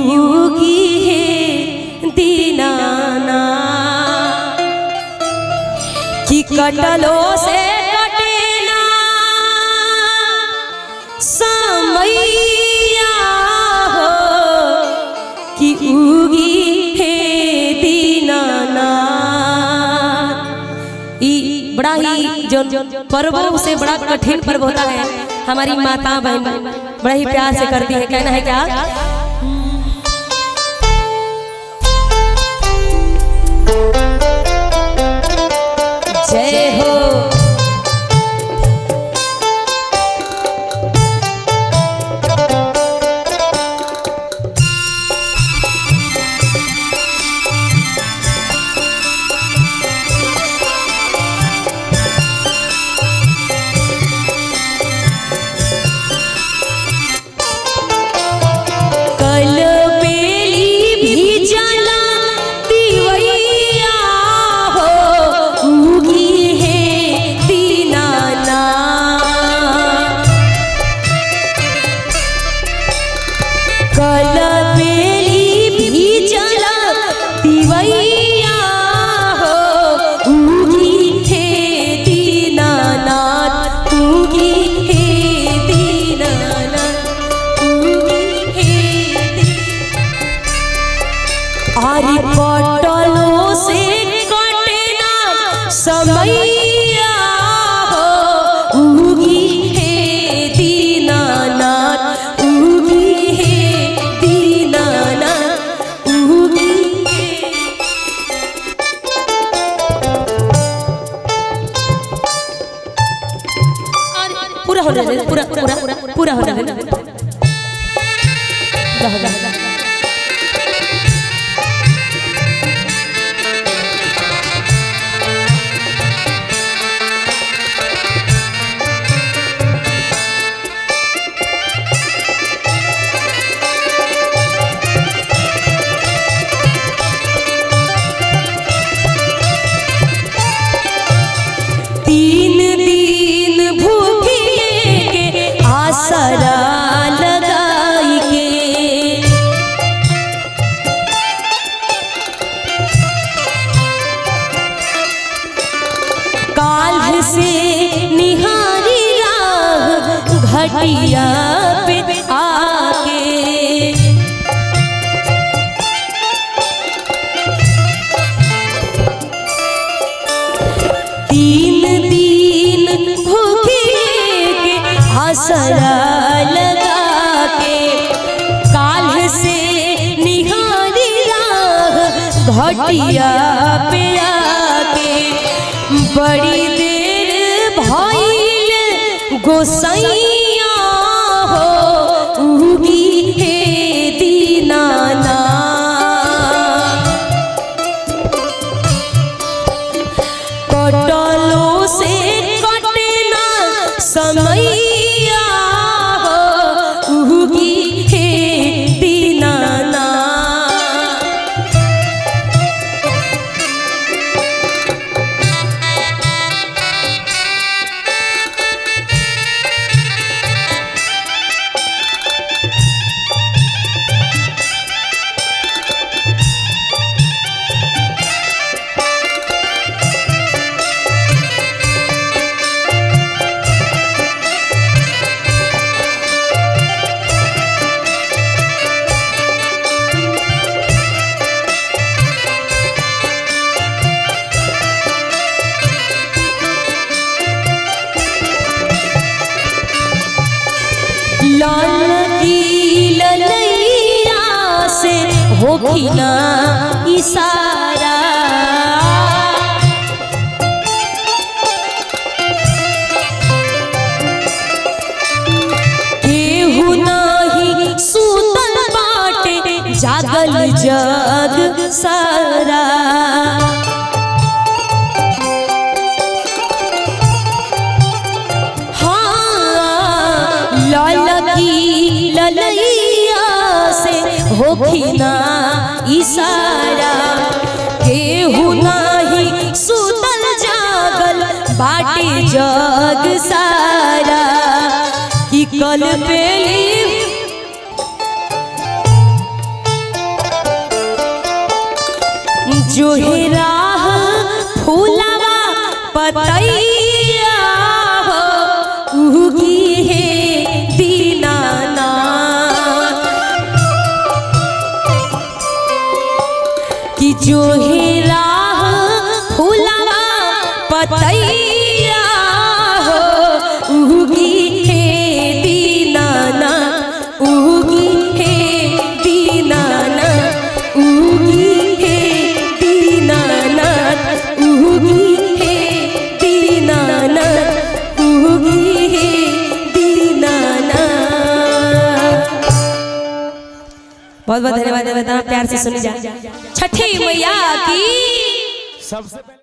उगी है दीनाना कि कटलो से कटेना समैया हो कि उगी है दीनाना। बड़ा ही जो पर्वों से बड़ा कठिन पर्व होता है, हमारी माता बहन बड़ा ही प्यार से करती है। कहना है क्या? जय हो कटलो से कटना समैया हो उगी है दीनानाथ, उगी है दीनानाथ, उगी है। पूरा हो रहा है, पूरा पूरा पूरा हो रहा है। तीन दिन भूखिए के आसरा लगाई के, काल्ह से निहारी राह घटिया पे आके। तीन दिन भूखिए के आसरा लगा के, काल्ह से निहारी राह घटिया पे आके। बड़ी देर भइल गोसैया हो उगी है दीनाना। कटलो से कटना समैया हो उगी है दीनाना। लाल की ललैया से होखिना इशारा, केहू नाही सुतल बाटे जागल जग सारा। ललैया से होखिना इशारा, केहू नाही सुतल जागल बाटे जग सारा। कि कल पेली जो है राह फूलवा पतैया हो उगी है दीनानाथ कि जो है राह फूलवा पतैया हो उगी है दीनानाथ उगी है दीनानाथ उगी है दीनानाथ उगी है दीनानाथ उगी है दीनानाथ। बहुत बहुत धन्यवाद। प्यार से सुनी जा छठी मैया की सबसे